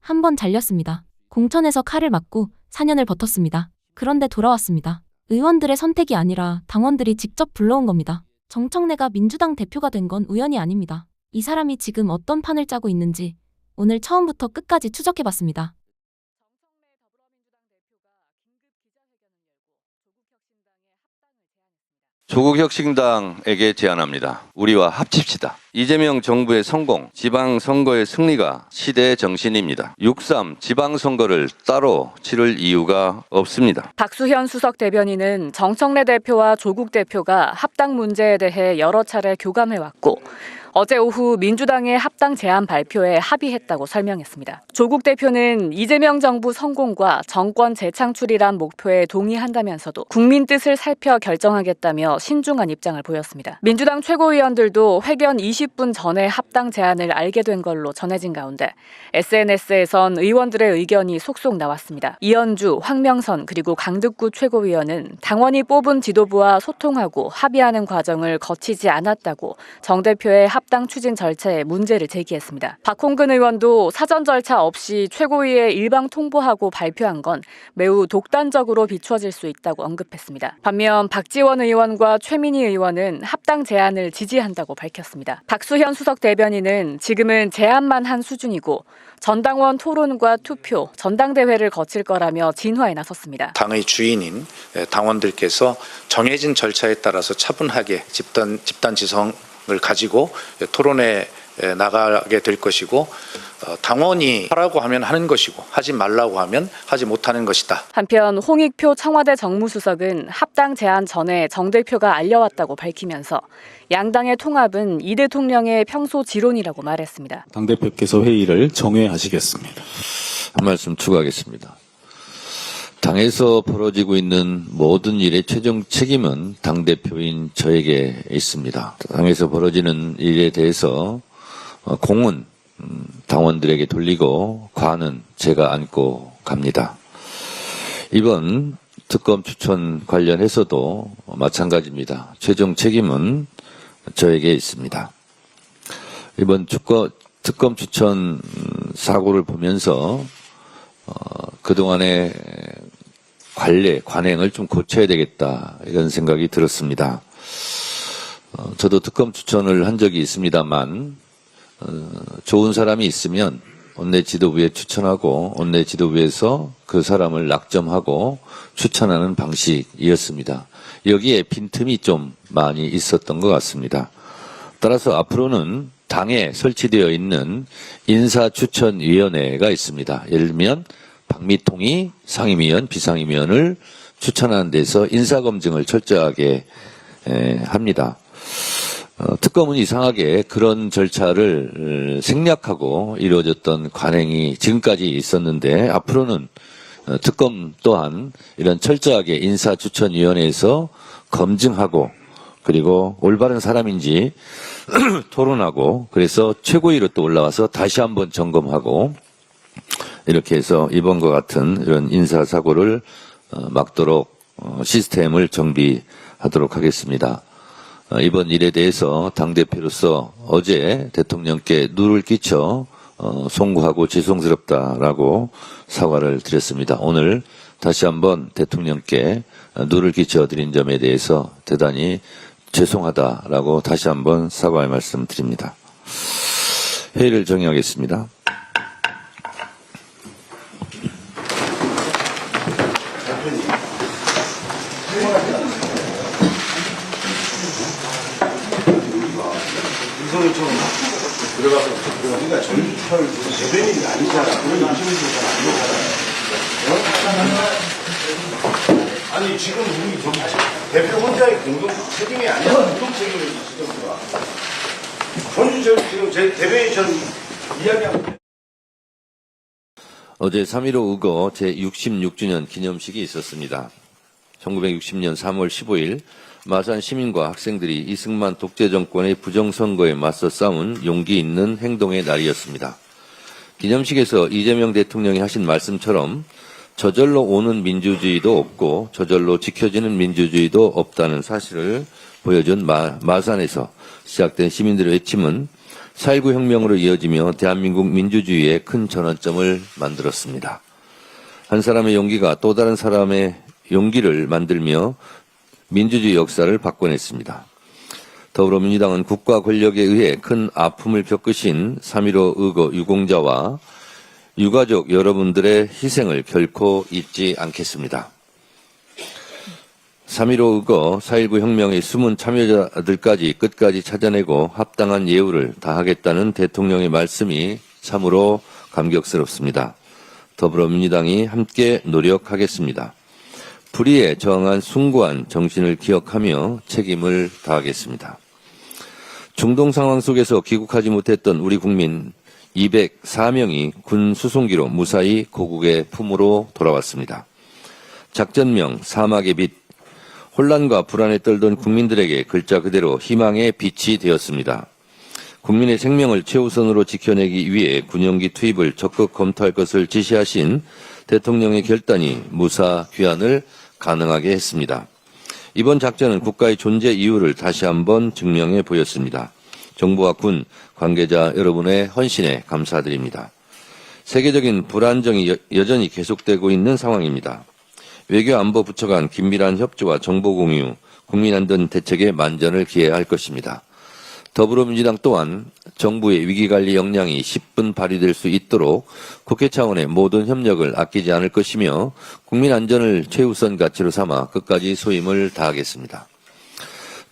한 번 잘렸습니다. 공천에서 칼을 맞고 4년을 버텼습니다. 그런데 돌아왔습니다. 의원들의 선택이 아니라 당원들이 직접 불러온 겁니다. 정청래가 민주당 대표가 된 건 우연이 아닙니다. 이 사람이 지금 어떤 판을 짜고 있는지 오늘 처음부터 끝까지 추적해봤습니다. 조국혁신당에게 제안합니다. 우리와 합칩시다. 이재명 정부의 성공, 지방선거의 승리가 시대의 정신입니다. 6.3 지방선거를 따로 치를 이유가 없습니다. 박수현 수석 대변인은 정청래 대표와 조국 대표가 합당 문제에 대해 여러 차례 교감해왔고 어제 오후 민주당의 합당 제안 발표에 합의했다고 설명했습니다. 조국 대표는 이재명 정부 성공과 정권 재창출이란 목표에 동의한다면서도 국민 뜻을 살펴 결정하겠다며 신중한 입장을 보였습니다. 민주당 최고위원들도 회견 20분 전에 합당 제안을 알게 된 걸로 전해진 가운데 SNS에선 의원들의 의견이 속속 나왔습니다. 이현주, 황명선 그리고 강득구 최고위원은 당원이 뽑은 지도부와 소통하고 합의하는 과정을 거치지 않았다고 정 대표의 합당 추진 절차에 문제를 제기했습니다. 박홍근 의원도 사전 절차 없이 최고위에 일방 통보하고 발표한 건 매우 독단적으로 비춰질 수 있다고 언급했습니다. 반면 박지원 의원과 최민희 의원은 합당 제안을 지지한다고 밝혔습니다. 박수현 수석 대변인은 지금은 제안만 한 수준이고 전당원 토론과 투표, 전당대회를 거칠 거라며 진화에 나섰습니다. 당의 주인인 당원들께서 정해진 절차에 따라서 차분하게 집단 지성을 가지고 토론에 나가게 될 것이고 당원이 하라고 하면 하는 것이고 하지 말라고 하면 하지 못하는 것이다. 한편 홍익표 청와대 정무수석은 합당 제안 전에 정 대표가 알려왔다고 밝히면서 양당의 통합은 이 대통령의 평소 지론이라고 말했습니다. 당대표께서 회의를 정회하시겠습니다. 한 말씀 추가하겠습니다. 당에서 벌어지고 있는 모든 일의 최종 책임은 당대표인 저에게 있습니다. 당에서 벌어지는 일에 대해서 공은 당원들에게 돌리고 과는 제가 안고 갑니다. 이번 특검 추천 관련해서도 마찬가지입니다. 최종 책임은 저에게 있습니다. 이번 특검 추천 사고를 보면서 그동안의 관행을 좀 고쳐야 되겠다 이런 생각이 들었습니다. 저도 특검 추천을 한 적이 있습니다만 좋은 사람이 있으면 원내 지도부에 추천하고 원내 지도부에서 그 사람을 낙점하고 추천하는 방식이었습니다. 여기에 빈틈이 좀 많이 있었던 것 같습니다. 따라서 앞으로는 당에 설치되어 있는 인사추천위원회가 있습니다. 예를 들면 박미통이 상임위원, 비상임위원을 추천하는 데서 인사검증을 철저하게 합니다. 특검은 이상하게 그런 절차를 생략하고 이루어졌던 관행이 지금까지 있었는데 앞으로는 특검 또한 이런 철저하게 인사추천위원회에서 검증하고 그리고 올바른 사람인지 토론하고 그래서 최고위로 또 올라와서 다시 한번 점검하고 이렇게 해서 이번과 같은 이런 인사사고를 막도록 시스템을 정비하도록 하겠습니다. 이번 일에 대해서 당대표로서 어제 대통령께 누를 끼쳐 송구하고 죄송스럽다라고 사과를 드렸습니다. 오늘 다시 한번 대통령께 누를 끼쳐드린 점에 대해서 대단히 죄송하다라고 다시 한번 사과의 말씀 드립니다. 회의를 정의하겠습니다. 윤석열처럼 들어가서 우리가 전철 대변인이 아니잖아. 그런 임시무실에서 아니잖아. 아니 지금 우리 저기 대표 혼자의 공동 책임이 아니라 공동 책임을 지정부가. 전주철 지금 제 대변인처럼 이야기하고. 어제 3.15 의거 제66주년 기념식이 있었습니다. 1960년 3월 15일 마산 시민과 학생들이 이승만 독재 정권의 부정선거에 맞서 싸운 용기 있는 행동의 날이었습니다. 기념식에서 이재명 대통령이 하신 말씀처럼 저절로 오는 민주주의도 없고 저절로 지켜지는 민주주의도 없다는 사실을 보여준 마산에서 시작된 시민들의 외침은 4.19 혁명으로 이어지며 대한민국 민주주의의 큰 전환점을 만들었습니다. 한 사람의 용기가 또 다른 사람의 용기를 만들며 민주주의 역사를 바꿔냈습니다. 더불어민주당은 국가 권력에 의해 큰 아픔을 겪으신 3.15 의거 유공자와 유가족 여러분들의 희생을 결코 잊지 않겠습니다. 3.15 의거 4.19 혁명의 숨은 참여자들까지 끝까지 찾아내고 합당한 예우를 다하겠다는 대통령의 말씀이 참으로 감격스럽습니다. 더불어민주당이 함께 노력하겠습니다. 불의에 저항한 숭고한 정신을 기억하며 책임을 다하겠습니다. 중동 상황 속에서 귀국하지 못했던 우리 국민 204명이 군 수송기로 무사히 고국의 품으로 돌아왔습니다. 작전명 사막의 빛, 혼란과 불안에 떨던 국민들에게 글자 그대로 희망의 빛이 되었습니다. 국민의 생명을 최우선으로 지켜내기 위해 군용기 투입을 적극 검토할 것을 지시하신 대통령의 결단이 무사 귀환을 가능하게 했습니다. 이번 작전은 국가의 존재 이유를 다시 한번 증명해 보였습니다. 정부와 군 관계자 여러분의 헌신에 감사드립니다. 세계적인 불안정이 여전히 계속되고 있는 상황입니다. 외교안보부처 간 긴밀한 협조와 정보 공유, 국민안전 대책에 만전을 기해야 할 것입니다. 더불어민주당 또한 정부의 위기관리 역량이 10분 발휘될 수 있도록 국회 차원의 모든 협력을 아끼지 않을 것이며 국민 안전을 최우선 가치로 삼아 끝까지 소임을 다하겠습니다.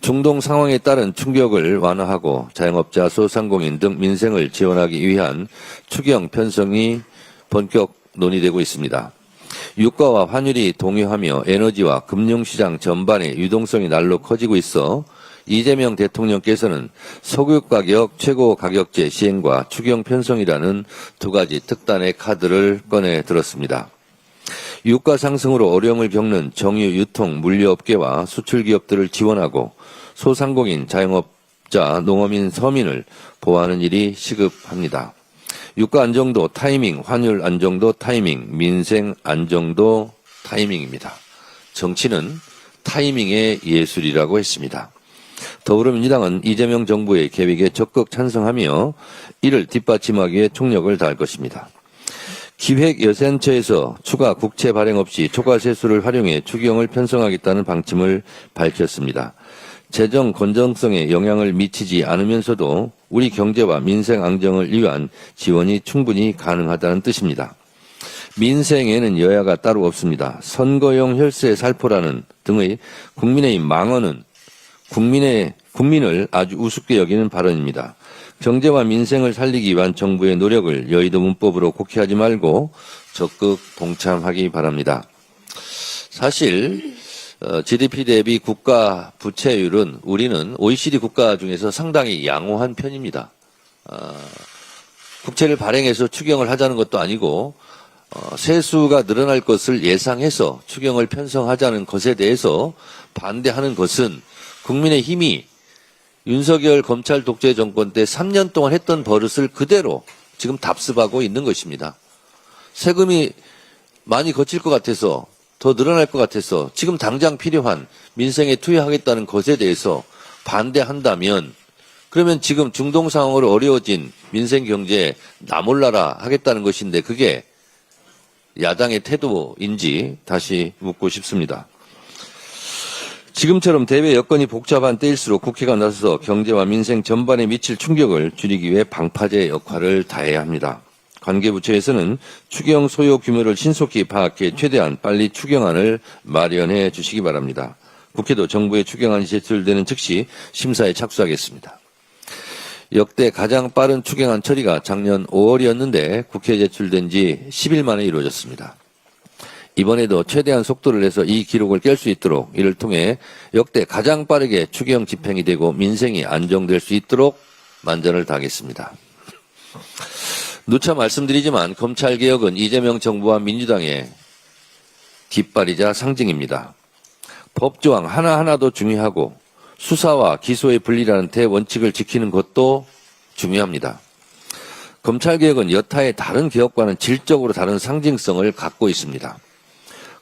중동 상황에 따른 충격을 완화하고 자영업자, 소상공인 등 민생을 지원하기 위한 추경 편성이 본격 논의되고 있습니다. 유가와 환율이 동요하며 에너지와 금융시장 전반의 유동성이 날로 커지고 있어 이재명 대통령께서는 석유가격 최고가격제 시행과 추경 편성이라는 두 가지 특단의 카드를 꺼내 들었습니다. 유가 상승으로 어려움을 겪는 정유 유통 물류업계와 수출기업들을 지원하고 소상공인, 자영업자, 농어민, 서민을 보호하는 일이 시급합니다. 유가 안정도 타이밍, 환율 안정도 타이밍, 민생 안정도 타이밍입니다. 정치는 타이밍의 예술이라고 했습니다. 더불어민주당은 이재명 정부의 계획에 적극 찬성하며 이를 뒷받침하기 위해 총력을 다할 것입니다. 기획예산처에서 추가 국채 발행 없이 초과 세수를 활용해 추경을 편성하겠다는 방침을 밝혔습니다. 재정 건전성에 영향을 미치지 않으면서도 우리 경제와 민생 안정을 위한 지원이 충분히 가능하다는 뜻입니다. 민생에는 여야가 따로 없습니다. 선거용 혈세 살포라는 등의 국민의힘 망언은 국민을 아주 우습게 여기는 발언입니다. 경제와 민생을 살리기 위한 정부의 노력을 여의도 문법으로 곡해하지 말고 적극 동참하기 바랍니다. 사실 GDP 대비 국가 부채율은 우리는 OECD 국가 중에서 상당히 양호한 편입니다. 국채를 발행해서 추경을 하자는 것도 아니고 세수가 늘어날 것을 예상해서 추경을 편성하자는 것에 대해서 반대하는 것은 국민의힘이 윤석열 검찰 독재 정권 때 3년 동안 했던 버릇을 그대로 지금 답습하고 있는 것입니다. 세금이 많이 거칠 것 같아서 더 늘어날 것 같아서 지금 당장 필요한 민생에 투여하겠다는 것에 대해서 반대한다면 그러면 지금 중동 상황으로 어려워진 민생 경제에 나몰라라 하겠다는 것인데 그게 야당의 태도인지 다시 묻고 싶습니다. 지금처럼 대외 여건이 복잡한 때일수록 국회가 나서서 경제와 민생 전반에 미칠 충격을 줄이기 위해 방파제 역할을 다해야 합니다. 관계부처에서는 추경 소요 규모를 신속히 파악해 최대한 빨리 추경안을 마련해 주시기 바랍니다. 국회도 정부의 추경안이 제출되는 즉시 심사에 착수하겠습니다. 역대 가장 빠른 추경안 처리가 작년 5월이었는데 국회에 제출된 지 10일 만에 이루어졌습니다. 이번에도 최대한 속도를 내서 이 기록을 깰 수 있도록 이를 통해 역대 가장 빠르게 추경 집행이 되고 민생이 안정될 수 있도록 만전을 다하겠습니다. 누차 말씀드리지만 검찰개혁은 이재명 정부와 민주당의 깃발이자 상징입니다. 법조항 하나하나도 중요하고 수사와 기소의 분리라는 대원칙을 지키는 것도 중요합니다. 검찰개혁은 여타의 다른 개혁과는 질적으로 다른 상징성을 갖고 있습니다.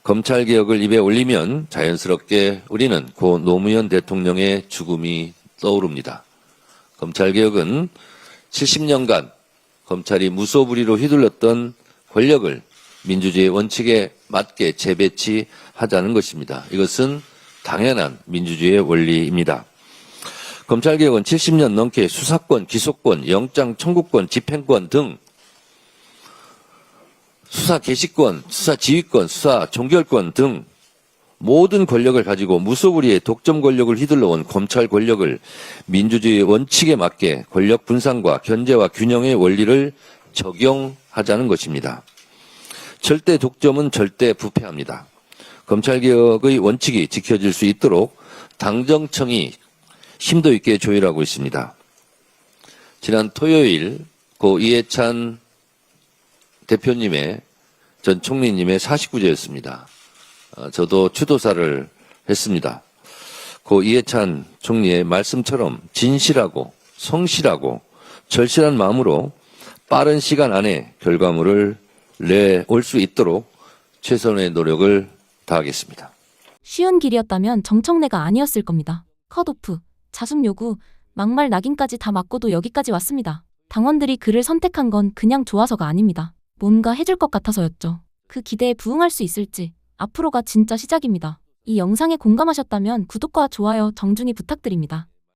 검찰개혁을 입에 올리면 자연스럽게 우리는 고 노무현 대통령의 죽음이 떠오릅니다. 검찰개혁은 70년간 검찰이 무소불위로 휘둘렀던 권력을 민주주의 원칙에 맞게 재배치하자는 것입니다. 이것은 당연한 민주주의의 원리입니다. 검찰개혁은 70년 넘게 수사권, 기소권, 영장 청구권, 집행권 등 수사 개시권, 수사 지휘권, 수사 종결권 등 모든 권력을 가지고 무소불위의 독점 권력을 휘둘러온 검찰 권력을 민주주의 원칙에 맞게 권력 분산과 견제와 균형의 원리를 적용하자는 것입니다. 절대 독점은 절대 부패합니다. 검찰개혁의 원칙이 지켜질 수 있도록 당정청이 심도 있게 조율하고 있습니다. 지난 토요일 고 이해찬 대표님의 전 총리님의 49제였습니다. 저도 추도사를 했습니다. 고 이해찬 총리의 말씀처럼 진실하고 성실하고 절실한 마음으로 빠른 시간 안에 결과물을 내올 수 있도록 최선의 노력을 다하겠습니다. 쉬운 길이었다면 정청래가 아니었을 겁니다. 컷오프, 자숙 요구, 막말 낙인까지 다 맞고도 여기까지 왔습니다. 당원들이 그를 선택한 건 그냥 좋아서가 아닙니다. 뭔가 해줄 것 같아서였죠. 그 기대에 부응할 수 있을지 앞으로가 진짜 시작입니다. 이 영상에 공감하셨다면 구독과 좋아요 정중히 부탁드립니다.